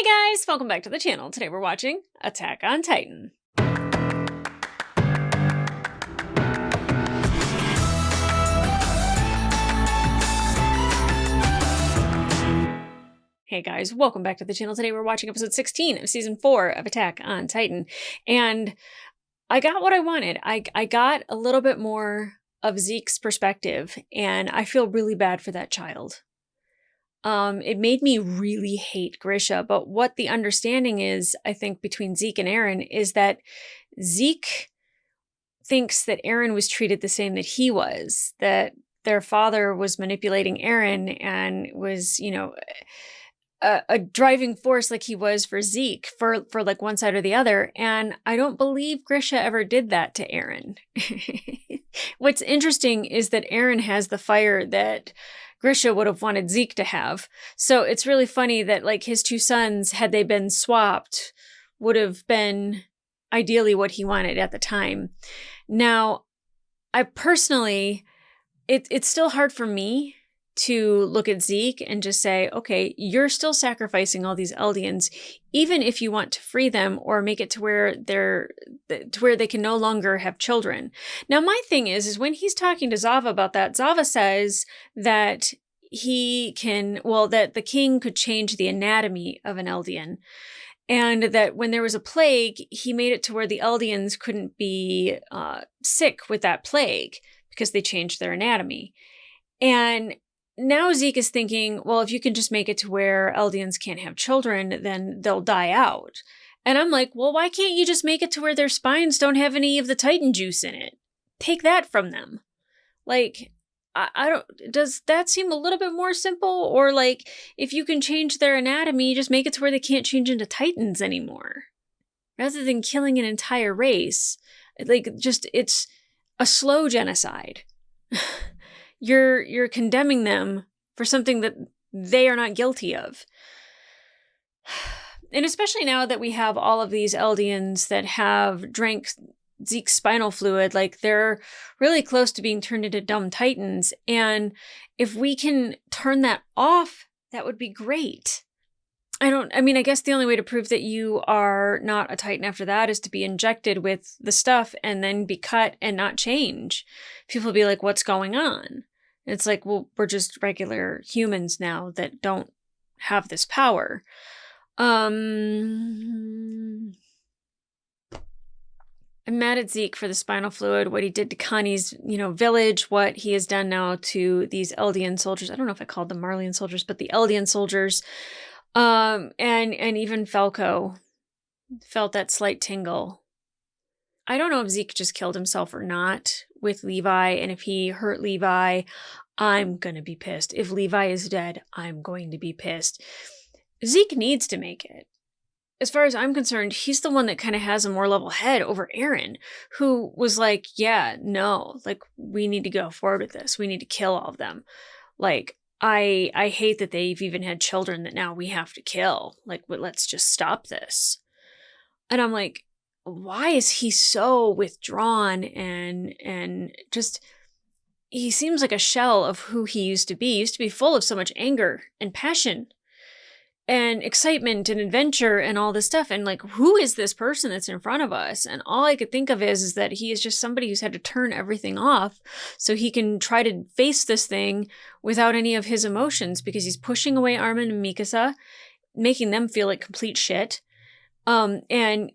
Hey guys, welcome back to the channel. Today we're watching Attack on Titan. Hey guys, welcome back to the channel. Today we're watching episode 16 of season 4 of Attack on Titan. And I got what I wanted. I got a little bit more of Zeke's perspective, and I feel really bad for that child. It made me really hate Grisha, but what the understanding is, I think, between Zeke and Eren is that Zeke thinks that Eren was treated the same that he was, that their father was manipulating Eren and was, you know, a driving force like he was for Zeke, for like one side or the other. And I don't believe Grisha ever did that to Eren. What's interesting is that Eren has the fire that Grisha would have wanted Zeke to have. So it's really funny that like his two sons, had they been swapped, would have been ideally what he wanted at the time. Now, I personally, it's still hard for me to look at Zeke and just say, okay, you're still sacrificing all these Eldians, even if you want to free them or make it to where they can no longer have children. Now, my thing is when he's talking to Zava about that, Zava says that that the king could change the anatomy of an Eldian. And that when there was a plague, he made it to where the Eldians couldn't be sick with that plague because they changed their anatomy. And now Zeke is thinking, well, if you can just make it to where Eldians can't have children, then they'll die out. And I'm like, well, why can't you just make it to where their spines don't have any of the Titan juice in it? Take that from them. Like, I don't, does that seem a little bit more simple? Or like, if you can change their anatomy, just make it to where they can't change into Titans anymore. Rather than killing an entire race. Like, just, it's a slow genocide. You're condemning them for something that they are not guilty of. And especially now that we have all of these Eldians that have drank Zeke's spinal fluid, like they're really close to being turned into dumb Titans. And if we can turn that off, that would be great. I guess the only way to prove that you are not a Titan after that is to be injected with the stuff and then be cut and not change. People will be like, what's going on? It's like, well, we're just regular humans now that don't have this power. I'm mad at Zeke for the spinal fluid, what he did to Connie's, village, what he has done now to these Eldian soldiers. I don't know if I called them Marleyan soldiers, but the Eldian soldiers. And even Falco felt that slight tingle. I don't know if Zeke just killed himself or not with Levi, and if he hurt Levi, I'm gonna be pissed. If Levi is dead, I'm going to be pissed. Zeke needs to make it. As far as I'm concerned, he's the one that kind of has a more level head over Eren, who was like, yeah, no, like, we need to go forward with this. We need to kill all of them. Like, I hate that they've even had children that now we have to kill. Like, let's just stop this. And I'm like, why is he so withdrawn and just, he seems like a shell of who he used to be. He used to be full of so much anger and passion and excitement and adventure and all this stuff. And like, who is this person that's in front of us? And all I could think of is that he is just somebody who's had to turn everything off so he can try to face this thing without any of his emotions, because he's pushing away Armin and Mikasa, making them feel like complete shit. And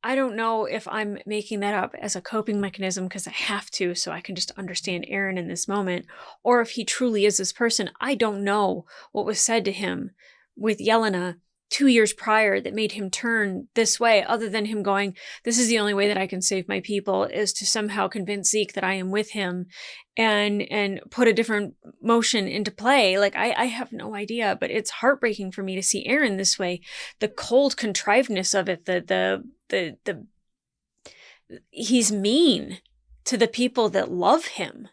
I don't know if I'm making that up as a coping mechanism because I have to, so I can just understand Eren in this moment, or if he truly is this person. I don't know what was said to him with Yelena 2 years prior that made him turn this way, other than him going, this is the only way that I can save my people, is to somehow convince Zeke that I am with him and put a different motion into play. Like, I have no idea, but it's heartbreaking for me to see Eren this way. The cold contrivedness of it, he's mean to the people that love him.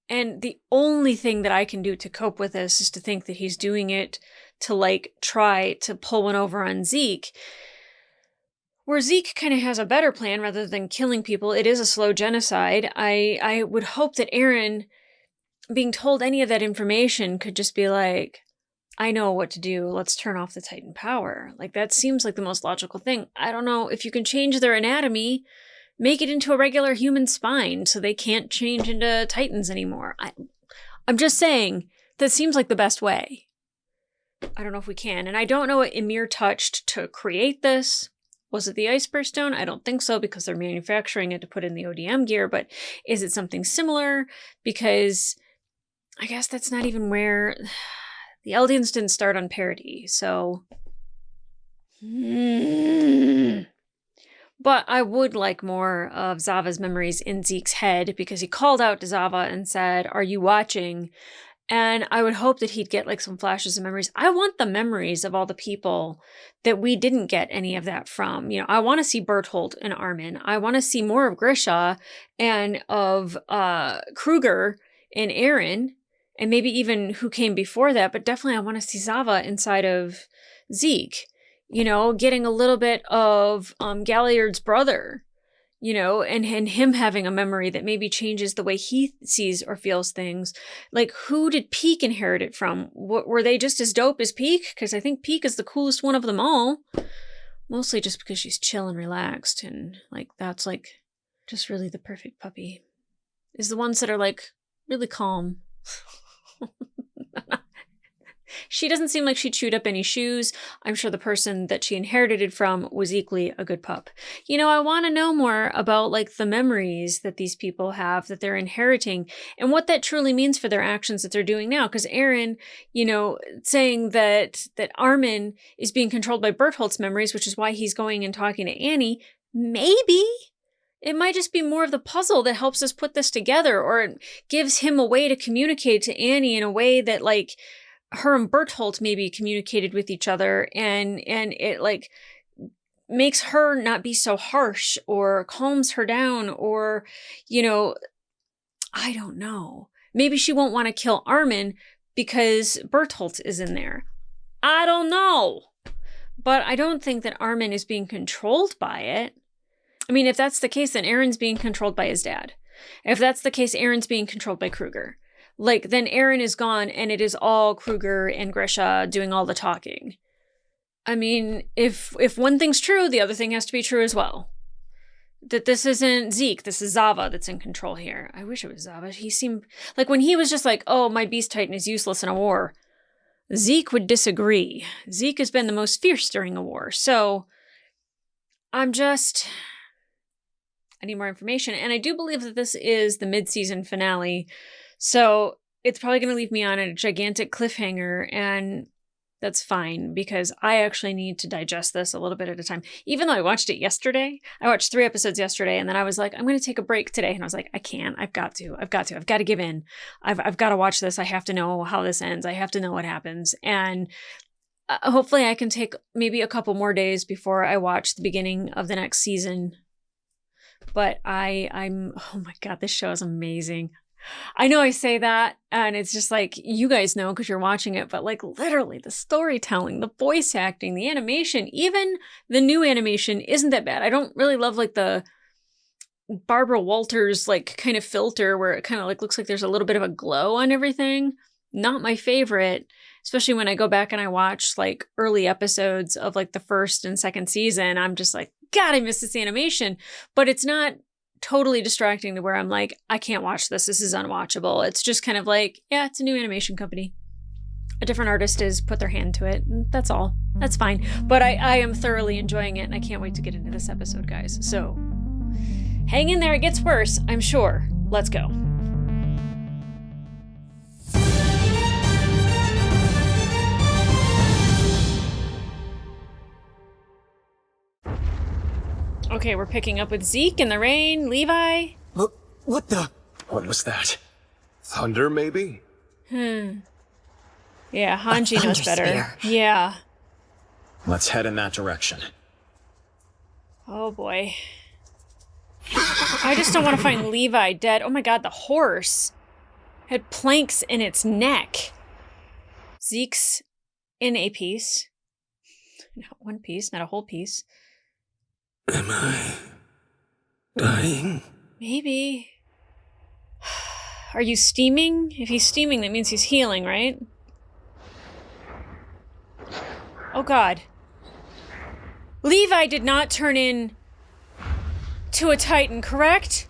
And the only thing that I can do to cope with this is to think that he's doing it to like try to pull one over on Zeke. Where Zeke kind of has a better plan rather than killing people. It is a slow genocide. I would hope that Eren, being told any of that information, could just be like, I know what to do. Let's turn off the Titan power. Like, that seems like the most logical thing. I don't know if you can change their anatomy, make it into a regular human spine so they can't change into Titans anymore. I'm just saying, that seems like the best way. I don't know if we can. And I don't know what Ymir touched to create this. Was it the Iceberg Stone? I don't think so, because they're manufacturing it to put in the ODM gear. But is it something similar? Because I guess that's not even where... The Eldians didn't start on parity, so... But I would like more of Zava's memories in Zeke's head, because he called out to Zava and said, "Are you watching?" And I would hope that he'd get like some flashes of memories. I want the memories of all the people that we didn't get any of that from. You know, I want to see Berthold and Armin. I want to see more of Grisha and of Kruger and Aaron, and maybe even who came before that. But definitely I want to see Zava inside of Zeke, you know, getting a little bit of Galliard's brother, you know, and him having a memory that maybe changes the way he sees or feels things. Like, who did Peak inherit it from? Were they just as dope as Peak? Because I think Peak is the coolest one of them all. Mostly just because she's chill and relaxed, and like that's like just really the perfect puppy. Is the ones that are like really calm. She doesn't seem like she chewed up any shoes. I'm sure the person that she inherited it from was equally a good pup. You know, I want to know more about like the memories that these people have that they're inheriting and what that truly means for their actions that they're doing now. Because Aaron, you know, saying that Armin is being controlled by Bertholdt's memories, which is why he's going and talking to Annie. Maybe it might just be more of the puzzle that helps us put this together, or it gives him a way to communicate to Annie in a way that like her and Bertholdt maybe communicated with each other, and it like makes her not be so harsh or calms her down, or, you know, I don't know. Maybe she won't want to kill Armin because Bertholdt is in there. I don't know. But I don't think that Armin is being controlled by it. I mean, if that's the case, then Aaron's being controlled by his dad. If that's the case, Aaron's being controlled by Kruger. Like, then Aaron is gone and it is all Kruger and Grisha doing all the talking. I mean, if one thing's true, the other thing has to be true as well. That this isn't Zeke, this is Zava that's in control here. I wish it was Zava. He seemed like when he was just like, oh, my Beast Titan is useless in a war, Zeke would disagree. Zeke has been the most fierce during a war. So I need more information. And I do believe that this is the mid-season finale. So it's probably going to leave me on a gigantic cliffhanger, and that's fine because I actually need to digest this a little bit at a time. Even though I watched it yesterday, I watched 3 episodes yesterday, and then I was like, I'm going to take a break today. And I was like, I can't, I've got to give in. I've got to watch this. I have to know how this ends. I have to know what happens. And hopefully I can take maybe a couple more days before I watch the beginning of the next season. But I'm, oh my God, this show is amazing. I know I say that, and it's just like, you guys know because you're watching it, but like literally the storytelling, the voice acting, the animation, even the new animation isn't that bad. I don't really love like the Barbara Walters like kind of filter where it kind of like looks like there's a little bit of a glow on everything. Not my favorite, especially when I go back and I watch like early episodes of like the 1st and 2nd season. I'm just like, God, I miss this animation, but it's not totally distracting to where I'm like, I can't watch this. This is unwatchable. It's just kind of like, yeah, it's a new animation company. A different artist has put their hand to it. And that's all. That's fine. But I am thoroughly enjoying it, and I can't wait to get into this episode, guys. So hang in there. It gets worse, I'm sure. Let's go. Okay, we're picking up with Zeke in the rain. Levi? What the? What was that? Thunder, maybe? Yeah, Hanji knows better. Spear. Yeah. Let's head in that direction. Oh boy. I just don't want to find Levi dead. Oh my God, the horse had planks in its neck. Zeke's in a piece. Not one piece, not a whole piece. Am I dying? Maybe. Are you steaming? If he's steaming, that means he's healing, right? Oh god. Levi did not turn in to a Titan, correct?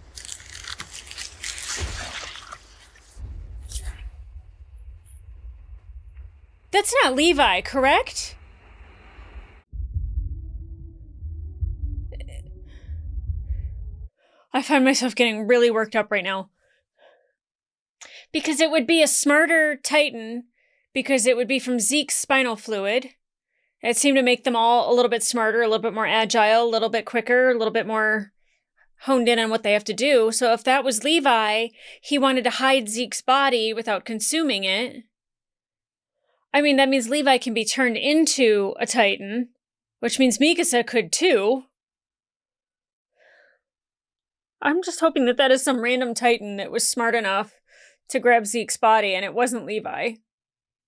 That's not Levi, correct? I find myself getting really worked up right now. Because it would be a smarter Titan, because it would be from Zeke's spinal fluid. It seemed to make them all a little bit smarter, a little bit more agile, a little bit quicker, a little bit more honed in on what they have to do. So if that was Levi, he wanted to hide Zeke's body without consuming it. I mean, that means Levi can be turned into a Titan, which means Mikasa could too. I'm just hoping that that is some random Titan that was smart enough to grab Zeke's body and it wasn't Levi.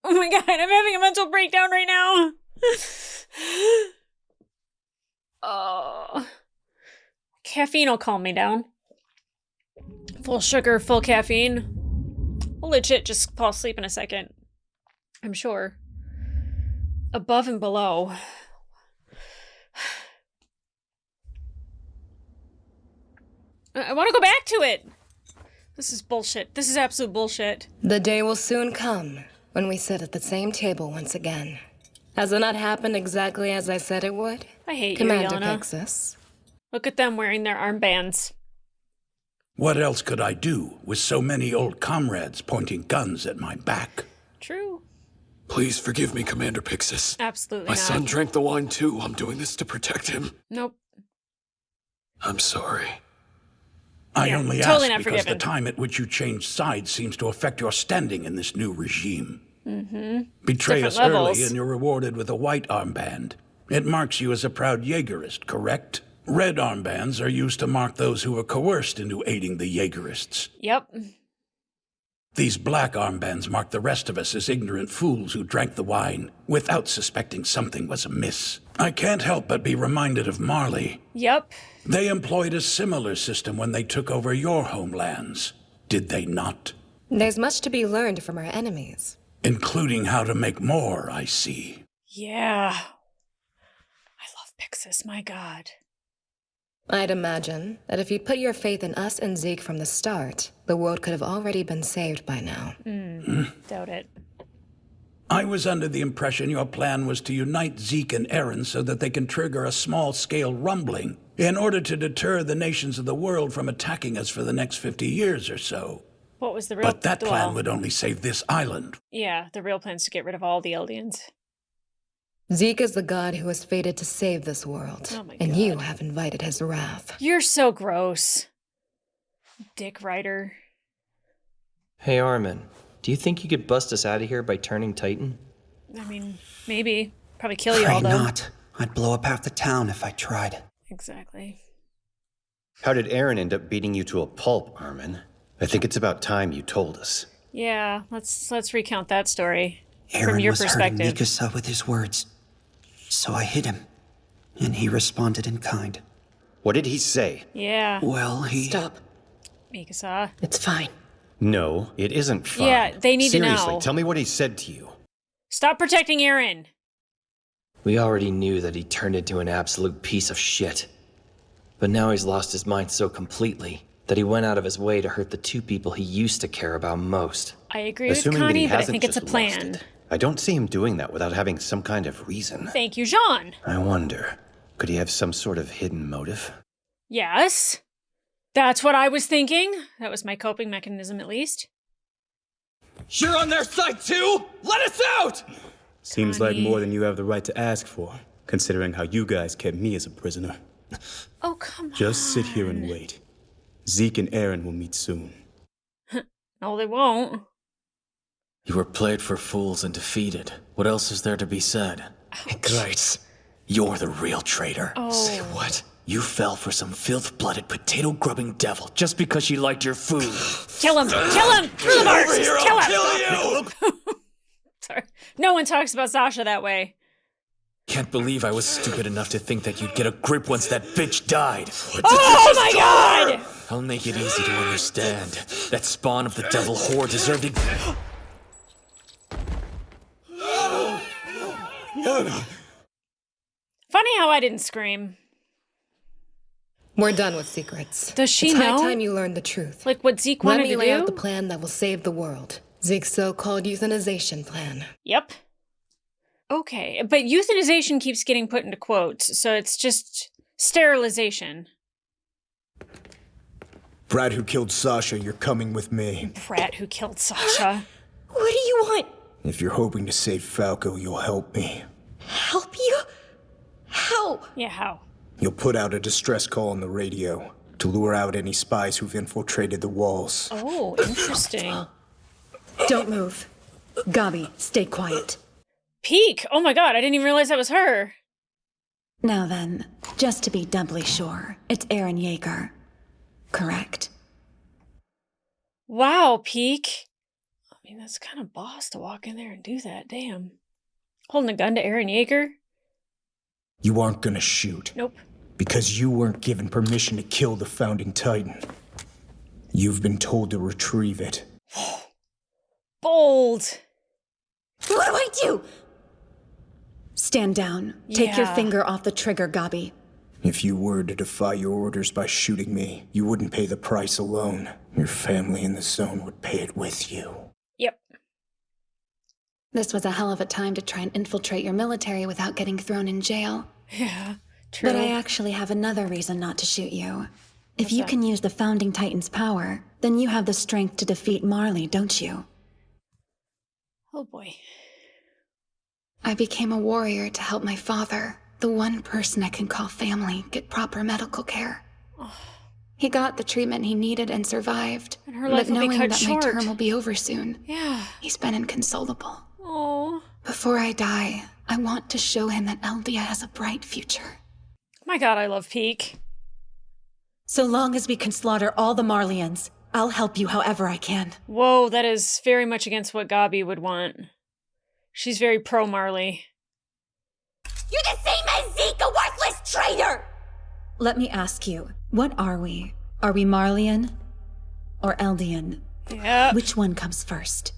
Oh my god, I'm having a mental breakdown right now. Oh. Caffeine will calm me down. Full sugar, full caffeine. We'll legit just fall asleep in a second. I'm sure. Above and below. I want to go back to it. This is bullshit. This is absolute bullshit. The day will soon come when we sit at the same table once again. Has it not happened exactly as I said it would? I hate you, Commander Yelena. Pixis. Look at them wearing their armbands. What else could I do with so many old comrades pointing guns at my back? True. Please forgive me, Commander Pixis. Absolutely My not. son drank the wine too. I'm doing this to protect him. Nope. I'm sorry. I Yeah, only totally ask not because forgiven. the time at which you changed sides seems to affect your standing in this new regime. Betray Different us levels. early and you're rewarded with a white armband. It marks you as a proud Jaegerist, correct? Red armbands are used to mark those who were coerced into aiding the Jaegerists. Yep. These black armbands mark the rest of us as ignorant fools who drank the wine without suspecting something was amiss. I can't help but be reminded of Marley. Yep. They employed a similar system when they took over your homelands, did they not? There's much to be learned from our enemies. Including how to make more, I see. Yeah. I love Pixis, my god. I'd imagine that if you'd put your faith in us and Zeke from the start, the world could have already been saved by now. Doubt it. I was under the impression your plan was to unite Zeke and Eren so that they can trigger a small-scale rumbling in order to deter the nations of the world from attacking us for the next 50 years or so. What was the real But that plan well, would only save this island. Yeah, the real plan is to get rid of all the Eldians. Zeke is the god who is fated to save this world, Oh my and you God. have invited his wrath. You're so gross. Dick Rider. Hey Armin, do you think you could bust us out of here by turning Titan? I mean, maybe. Probably kill you all, Afraid though. not. I'd blow up half the town if I tried. Exactly. How did Eren end up beating you to a pulp, Armin? I think it's about time you told us. Yeah, let's recount that story from Eren your was hurting perspective. Mikasa with his words. So I hit him. And he responded in kind. What did he say? Yeah, Well, he... Stop. Mikasa. It's fine. No, it isn't fine. Yeah, they need to Seriously, know. tell me what he said to you. Stop protecting Eren. We already knew that he turned into an absolute piece of shit. But now he's lost his mind so completely that he went out of his way to hurt the two people he used to care about most. I agree Assuming with that he Connie, but I hasn't think it's a just lost plan. it. I don't see him doing that without having some kind of reason. Thank you, Jean. I wonder, could he have some sort of hidden motive? Yes. That's what I was thinking. That was my coping mechanism, at least. You're on their side too? Let us out! Seems like Connie. more than you have the right to ask for, considering how you guys kept me as a prisoner. Oh, come on. Just sit here and wait. Zeke and Eren will meet soon. No, they won't. You were played for fools and defeated. What else is there to be said? Great. You're the real traitor. Oh. Say what? You fell for some filth-blooded, potato-grubbing devil just because she liked your food. Kill him! Kill him! Through the bars! Over here, Kill I'll him! kill you! Sorry. No one talks about Sasha that way. Can't believe I was stupid enough to think that you'd get a grip once that bitch died. Oh my god! I'll make it easy to understand. That spawn of the devil whore deserved it. Yelena, Funny how I didn't scream. We're done with secrets. Does she it's know? It's high time you learned the truth. Like what Zeke wanted to do? Let me lay out the plan that will save the world. Zeke's so-called euthanization plan. Yep. Okay, but euthanization keeps getting put into quotes, so it's just sterilization. Brat who killed Sasha, you're coming with me. Brat who killed Sasha. What do you want? If you're hoping to save Falco, you'll help me. Help you? How? Yeah, how? You'll put out a distress call on the radio to lure out any spies who've infiltrated the walls. Oh, interesting. Don't move. Gabi, stay quiet. Peek! Oh my god, I didn't even realize that was her. Now then, just to be doubly sure, it's Eren Yeager. Correct. Wow, Peek. I mean, that's kind of boss to walk in there and do that. Damn. Holding a gun to Eren Yeager? You aren't gonna shoot. Nope. Because you weren't given permission to kill the Founding Titan. You've been told to retrieve it. Bold. What do I do? Stand down. Take your finger off the trigger, Gabi. If you were to defy your orders by shooting me, you wouldn't pay the price alone. Your family in the zone would pay it with you. Yep. This was a hell of a time to try and infiltrate your military without getting thrown in jail. Yeah, true. But I actually have another reason not to shoot you. If What's you that? can use the Founding Titan's power, then you have the strength to defeat Marley, don't you? Oh boy. I became a warrior to help my father, the one person I can call family, get proper medical care. He got the treatment he needed and survived. And her life but will be knowing cut that short. my term will be over soon, Yeah. he's been inconsolable. Oh. Before I die, I want to show him that Eldia has a bright future. My god, I love Peek. So long as we can slaughter all the Marleyans, I'll help you however I can. Whoa, that is very much against what Gabi would want. She's very pro-Marley. You're the same as Zeke, a worthless traitor! Let me ask you, what are we? Are we Marleyan or Eldian? Yeah. Which one comes first?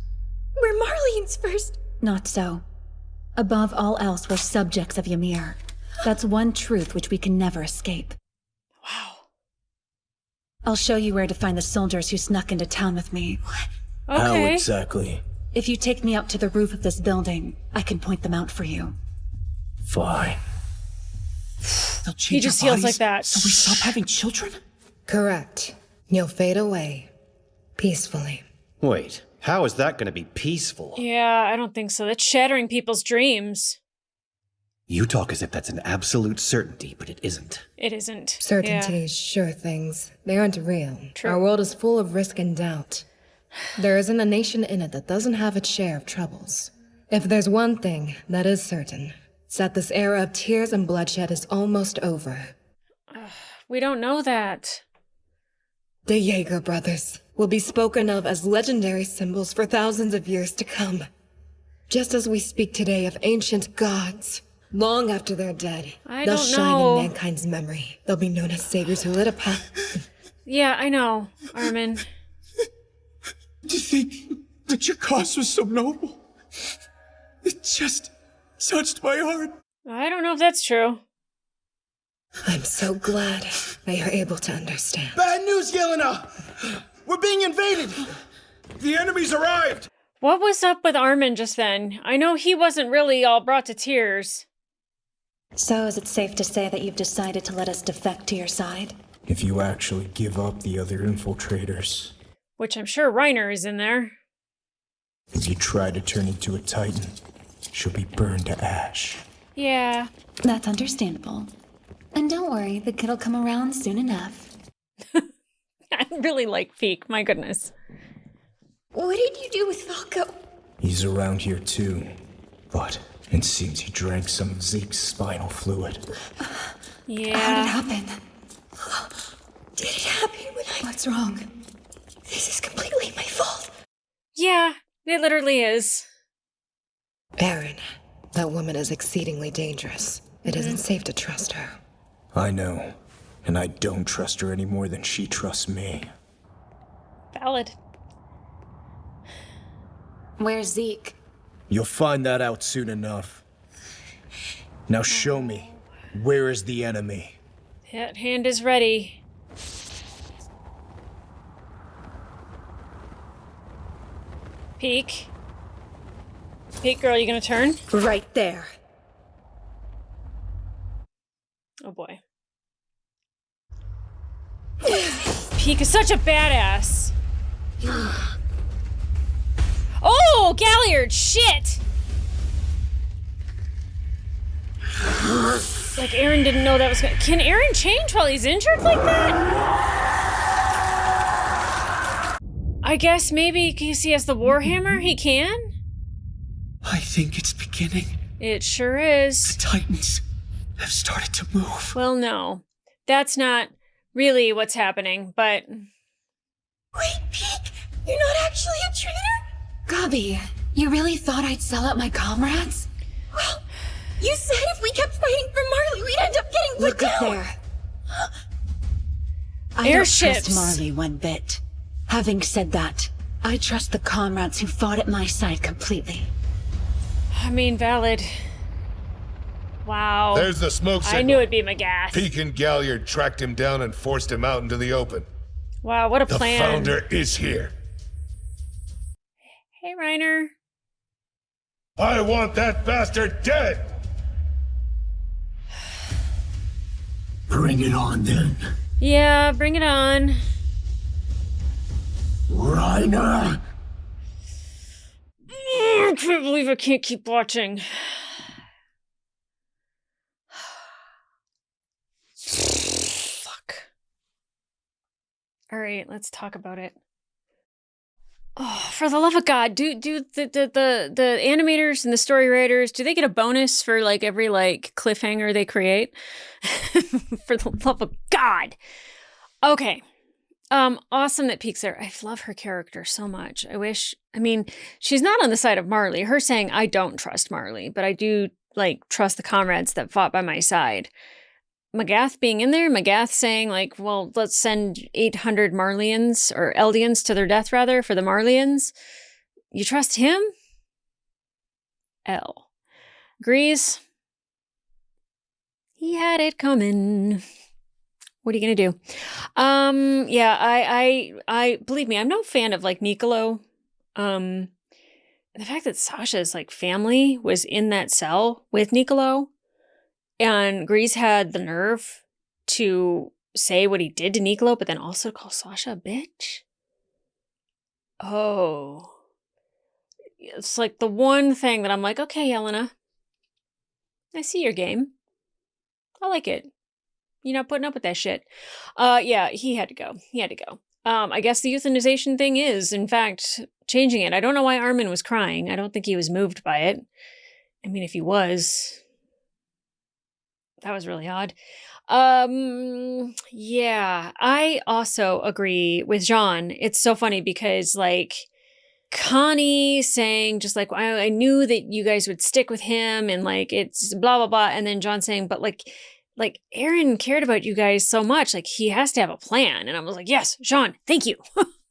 We're Marleyans first. Not so. Above all else, we're subjects of Ymir. That's one truth which we can never escape. Wow. I'll show you where to find the soldiers who snuck into town with me. Okay. How exactly? If you take me up to the roof of this building, I can point them out for you. Fine. They'll change He just our heals bodies, like that. So we stop having children? Correct. You'll fade away. Peacefully. Wait, how is that going to be peaceful? Yeah, I don't think so. That's shattering people's dreams. You talk as if that's an absolute certainty, but it isn't. It isn't. Certainties, sure things. They aren't real. True. Our world is full of risk and doubt. There isn't a nation in it that doesn't have its share of troubles. If there's one thing that is certain, it's that this era of tears and bloodshed is almost over. We don't know that. The Jaeger brothers will be spoken of as legendary symbols for thousands of years to come. Just as we speak today of ancient gods, long after they're dead, I they'll don't shine know. in mankind's memory. They'll be known as saviors who lit a path. Yeah, I know, Armin. To think that your cause was so noble. It just touched my heart. I don't know if that's true. I'm so glad that you're able to understand. Bad news, Yelena! We're being invaded! The enemy's arrived! What was up with Armin just then? I know he wasn't really all brought to tears. So is it safe to say that you've decided to let us defect to your side? If you actually give up the other infiltrators, Which I'm sure Reiner is in there. if you try to turn into a Titan, she'll be burned to ash. Yeah. That's understandable. And don't worry, the kid'll come around soon enough. I really like Peek, my goodness. What did you do with Falco? He's around here too, but it seems he drank some of Zeke's spinal fluid. Yeah. How did it happen? Did it happen when What's wrong? This is completely my fault. Yeah, it literally is. Eren, that woman is exceedingly dangerous. It isn't safe to trust her. I know, and I don't trust her any more than she trusts me. Valid. Where's Zeke? You'll find that out soon enough. Now show me. Where is the enemy? That hand is ready. Peek. Peek, girl, you gonna turn? Right there. Oh boy. Peek is such a badass. Oh, Galliard, shit! Like Aaron didn't know that was gonna— Can Aaron change while he's injured like that? I guess maybe because he has the Warhammer, he can? I think it's beginning. It sure is. The Titans have started to move. Well, no. That's not really what's happening, but... Wait, Peek, you're not actually a traitor? Gabi, you really thought I'd sell out my comrades? Well, you said if we kept fighting for Marley, we'd end up getting put Look up down. there. I Airships. don't trust Marley one bit. Having said that, I trust the comrades who fought at my side completely. I mean, valid. Wow. There's the smoke signal. I knew it'd be Magath. Peek and Galliard tracked him down and forced him out into the open. Wow, what a The plan. founder is here. Hey, Reiner. I want that bastard dead! Bring it on then. Yeah, bring it on. Reiner! I can't believe I can't keep watching. Fuck. All right, let's talk about it. Oh, for the love of God, do the animators and the story writers, do they get a bonus for like every like cliffhanger they create? For the love of God. Okay. Awesome that Peek's there. I love her character so much. I mean, she's not on the side of Marley. Her saying, I don't trust Marley, but I do like trust the comrades that fought by my side. Magath being in there, Magath saying like, well, let's send 800 Marleyans or Eldians to their death rather for the Marleyans. You trust him? L. Grease. He had it coming. What are you gonna do? Yeah, I believe me, I'm no fan of like Niccolo. The fact that Sasha's like family was in that cell with Niccolo, and Grease had the nerve to say what he did to Niccolo, but then also call Sasha a bitch. Oh, it's like the one thing that I'm like, okay, Yelena, I see your game. I like it. You're not putting up with that shit. Yeah, he had to go. He had to go. I guess the euthanization thing is, in fact, changing it. I don't know why Armin was crying. I don't think he was moved by it. I mean, if he was, that was really odd. Yeah, I also agree with Jean. It's so funny because, like, Connie saying just like, I knew that you guys would stick with him and, like, it's blah, blah, blah. And then John saying, but, like Aaron cared about you guys so much, like he has to have a plan. And I was like, yes, Sean, thank you.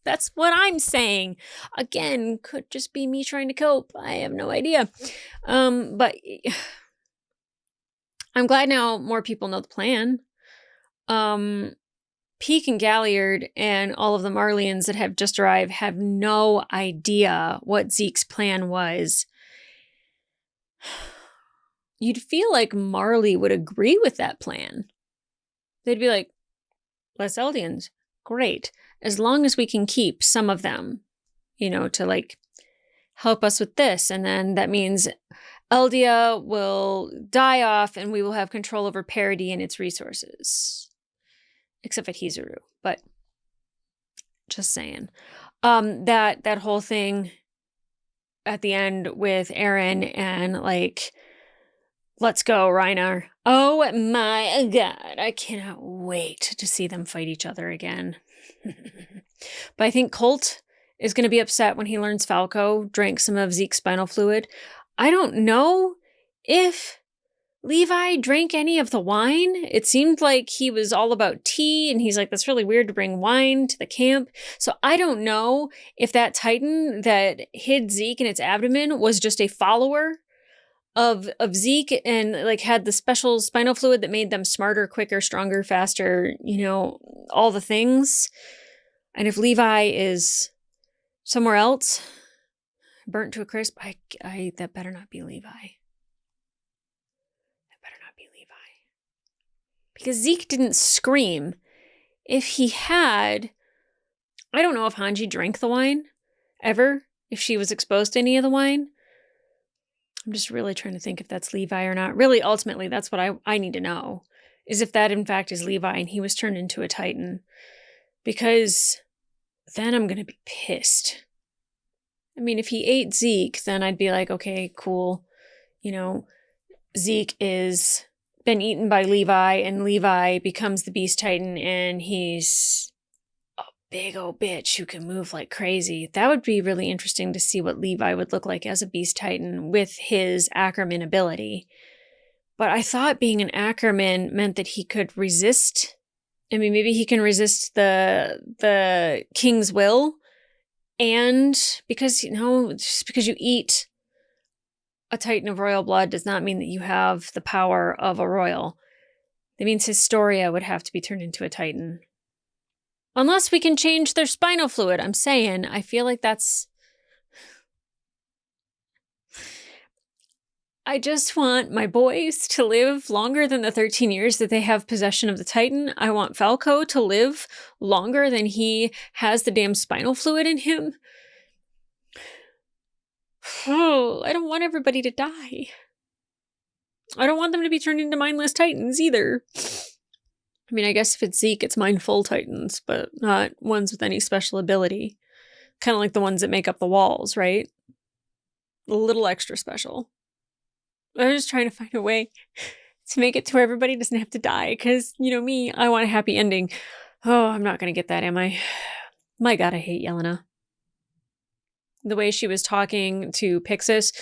That's what I'm saying. Again, could just be me trying to cope. I have no idea. But I'm glad now more people know the plan. Peek and Galliard and all of the Marleyans that have just arrived have no idea what Zeke's plan was. You'd feel like Marley would agree with that plan. They'd be like, less Eldians. Great. As long as we can keep some of them, you know, to like help us with this. And then that means Eldia will die off and we will have control over Parody and its resources. Except at Hizuru. But just saying. That whole thing at the end with Aaron and like, let's go, Reiner. Oh my God. I cannot wait to see them fight each other again. But I think Colt is going to be upset when he learns Falco drank some of Zeke's spinal fluid. I don't know if Levi drank any of the wine. It seemed like he was all about tea, and he's like, that's really weird to bring wine to the camp. So I don't know if that Titan that hid Zeke in its abdomen was just a follower of Zeke and like had the special spinal fluid that made them smarter, quicker, stronger, faster, all the things. And if Levi is somewhere else, burnt to a crisp, I that better not be Levi. That better not be Levi. Because Zeke didn't scream. If he had, I don't know if Hanji drank the wine ever, if she was exposed to any of the wine. I'm just really trying to think if that's Levi or not. Really, ultimately, that's what I need to know, is if that in fact is Levi and he was turned into a Titan. Because then I'm going to be pissed. I mean, if he ate Zeke, then I'd be like, okay, cool. Zeke is been eaten by Levi and Levi becomes the Beast Titan and he's a big old bitch who can move like crazy. That would be really interesting to see what Levi would look like as a Beast Titan with his Ackerman ability. But I thought being an Ackerman meant that he could resist. I mean, maybe he can resist the king's will. And because, just because you eat a Titan of royal blood does not mean that you have the power of a royal. That means Historia would have to be turned into a Titan. Unless we can change their spinal fluid. I'm saying, I feel like that's... I just want my boys to live longer than the 13 years that they have possession of the Titan. I want Falco to live longer than he has the damn spinal fluid in him. Oh, I don't want everybody to die. I don't want them to be turned into mindless Titans either. I mean, I guess if it's Zeke, it's mindful Titans, but not ones with any special ability. Kind of like the ones that make up the walls, right? A little extra special. I was just trying to find a way to make it to where everybody doesn't have to die. Because, me, I want a happy ending. Oh, I'm not going to get that, am I? My God, I hate Yelena. The way she was talking to Pixis.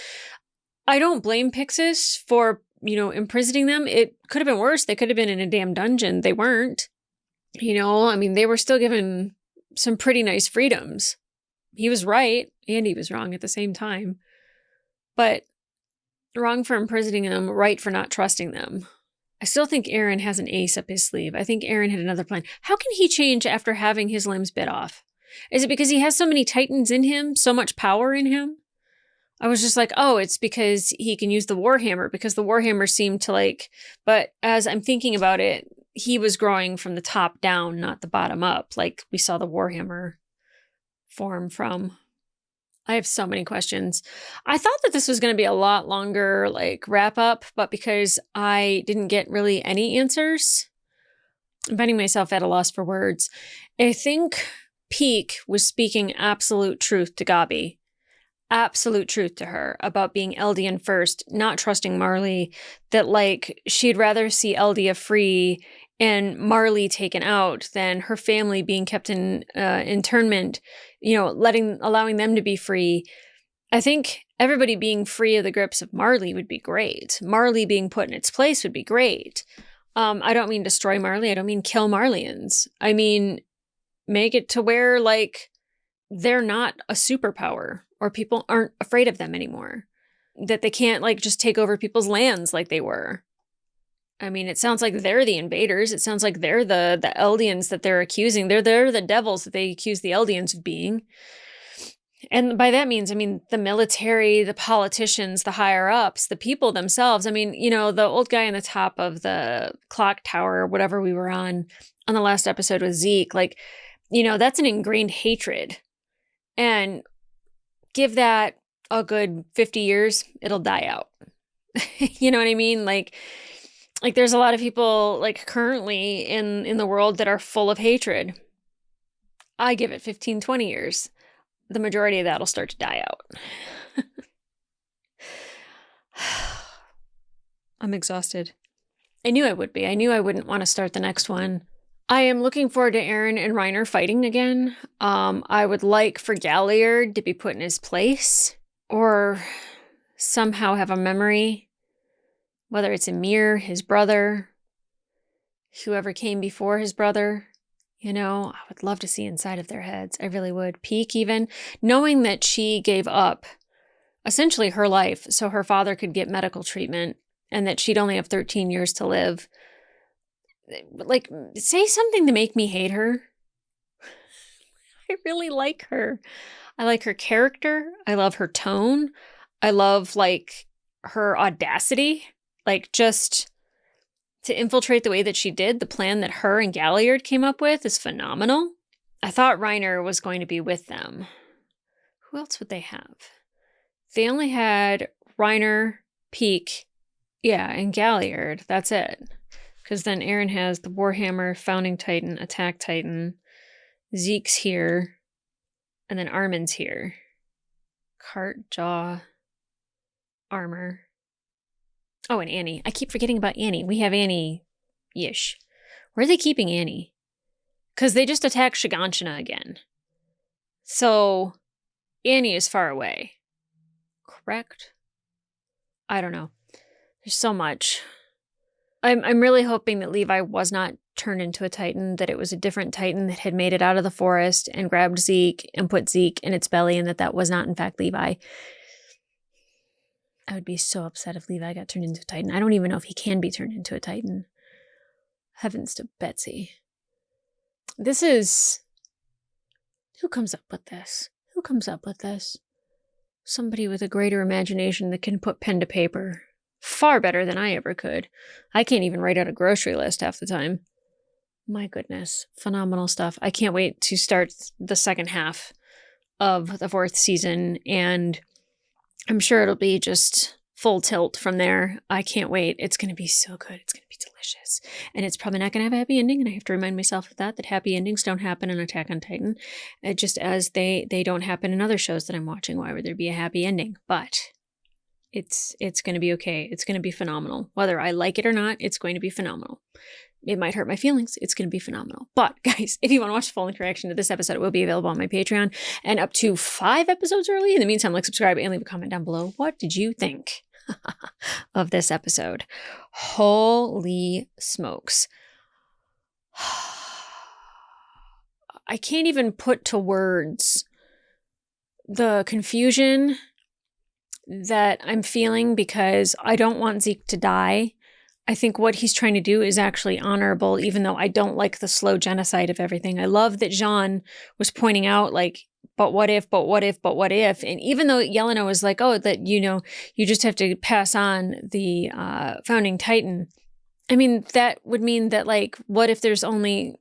I don't blame Pixis for, imprisoning them. It could have been worse. They could have been in a damn dungeon. They weren't. They were still given some pretty nice freedoms. He was right, and he was wrong at the same time. But wrong for imprisoning them, right for not trusting them. I still think Eren has an ace up his sleeve. I think Eren had another plan. How can he change after having his limbs bit off? Is it because he has so many Titans in him, so much power in him? I was just like, oh, it's because he can use the Warhammer, because the Warhammer seemed to but as I'm thinking about it, he was growing from the top down, not the bottom up, like we saw the Warhammer form from. I have so many questions. I thought that this was going to be a lot longer, wrap up, but because I didn't get really any answers, I'm finding myself at a loss for words. I think Peak was speaking absolute truth to Gabi. Absolute truth to her about being Eldian first, not trusting Marley, that she'd rather see Eldia free and Marley taken out than her family being kept in internment, allowing them to be free. I think everybody being free of the grips of Marley would be great. Marley being put in its place would be great. I don't mean destroy Marley. I don't mean kill Marleyans. I mean, make it to where they're not a superpower or people aren't afraid of them anymore. That they can't just take over people's lands like they were. I mean, it sounds like they're the invaders. It sounds like they're the Eldians that they're accusing. They're the devils that they accuse the Eldians of being. And by that means, the military, the politicians, the higher ups, the people themselves. The old guy on the top of the clock tower or whatever we were on the last episode with Zeke, that's an ingrained hatred. And give that a good 50 years, it'll die out. You know what I mean? There's a lot of people currently in the world that are full of hatred. I give it 15, 20 years. The majority of that will start to die out. I'm exhausted. I knew I would be. I knew I wouldn't want to start the next one. I am looking forward to Eren and Reiner fighting again. I would like for Galliard to be put in his place or somehow have a memory. Whether it's Ymir, his brother, whoever came before his brother, I would love to see inside of their heads. I really would. Peak even, knowing that she gave up essentially her life so her father could get medical treatment and that she'd only have 13 years to live. Like, say something to make me hate her. I really like her. I like her character. I love her tone. I love, like, her audacity. Like, just to infiltrate the way that she did, the plan that her and Galliard came up with is phenomenal. I thought Reiner was going to be with them. Who else would they have? They only had Reiner, Peak, and Galliard. That's it. Because then Aaron has the Warhammer, Founding Titan, Attack Titan. Zeke's here. And then Armin's here. Cart, Jaw, Armor. Oh, and Annie. I keep forgetting about Annie. We have Annie-ish. Where are they keeping Annie? Because they just attacked Shiganshina again. So, Annie is far away. Correct? I don't know. There's so much. I'm really hoping that Levi was not turned into a Titan, that it was a different Titan that had made it out of the forest and grabbed Zeke and put Zeke in its belly, and that was not, in fact, Levi. I would be so upset if Levi got turned into a Titan. I don't even know if he can be turned into a Titan. Heavens to Betsy. This is... Who comes up with this? Who comes up with this? Somebody with a greater imagination that can put pen to paper. Far better than I ever could. I can't even write out a grocery list half the time. My goodness. Phenomenal stuff. I can't wait to start the second half of the 4th season, and I'm sure it'll be just full tilt from there. I can't wait. It's going to be so good. It's going to be delicious. And it's probably not going to have a happy ending, and I have to remind myself of that happy endings don't happen in Attack on Titan, just as they don't happen in other shows that I'm watching. Why would there be a happy ending? But it's going to be okay. It's going to be phenomenal. Whether I like it or not, it's going to be phenomenal. It might hurt my feelings. It's going to be phenomenal. But guys, if you want to watch the full reaction to this episode, it will be available on my Patreon and up to 5 episodes early. In the meantime, like, subscribe, and leave a comment down below. What did you think of this episode? Holy smokes. I can't even put to words the confusion that I'm feeling, because I don't want Zeke to die. I think what he's trying to do is actually honorable, even though I don't like the slow genocide of everything. I love that Jean was pointing out, like, but what if, but what if, but what if? And even though Yelena was like, oh, that, you know, you just have to pass on the Founding Titan. I mean, that would mean that, like, what if there's only,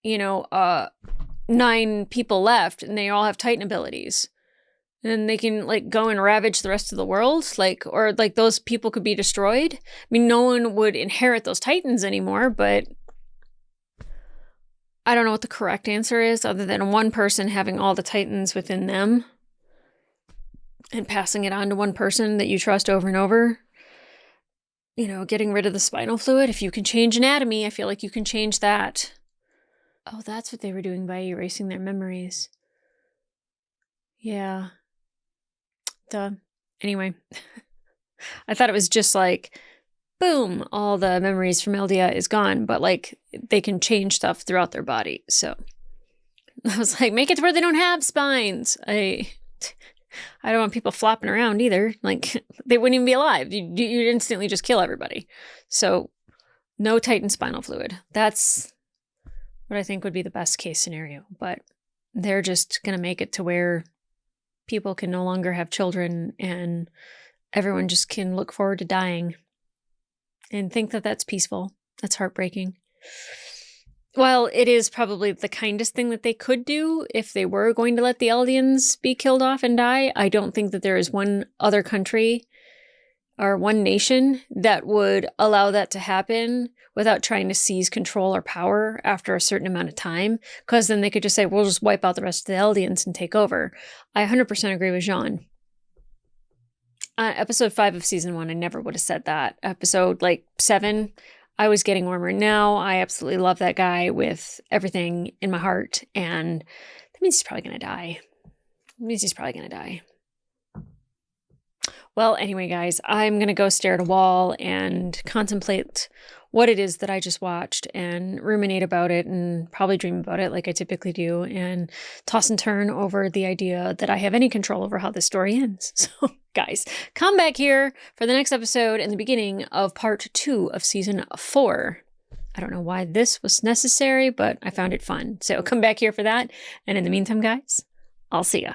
9 people left and they all have Titan abilities? And they can, like, go and ravage the rest of the world, or those people could be destroyed. I mean, no one would inherit those Titans anymore, but I don't know what the correct answer is, other than one person having all the Titans within them and passing it on to one person that you trust over and over. Getting rid of the spinal fluid. If you can change anatomy, I feel like you can change that. Oh, that's what they were doing by erasing their memories. Yeah. Duh. Anyway, I thought it was just like, boom, all the memories from Eldia is gone, but, like, they can change stuff throughout their body. So I was like, make it to where they don't have spines. I don't want people flopping around either. Like, they wouldn't even be alive. You'd instantly just kill everybody. So no Titan spinal fluid. That's what I think would be the best case scenario. But they're just going to make it to where people can no longer have children and everyone just can look forward to dying and think that that's peaceful. That's heartbreaking. Well, it is probably the kindest thing that they could do if they were going to let the Eldians be killed off and die. I don't think that there is one other country or one nation that would allow that to happen without trying to seize control or power after a certain amount of time, because then they could just say, we'll just wipe out the rest of the Eldians and take over. I 100% agree with Jean. Episode 5 of season 1, I never would have said that. Episode 7, I was getting warmer. Now I absolutely love that guy with everything in my heart, and that means he's probably going to die. Well, anyway, guys, I'm going to go stare at a wall and contemplate what it is that I just watched and ruminate about it and probably dream about it like I typically do and toss and turn over the idea that I have any control over how this story ends. So guys, come back here for the next episode and the beginning of part 2 of season 4. I don't know why this was necessary, but I found it fun. So come back here for that. And in the meantime, guys, I'll see ya.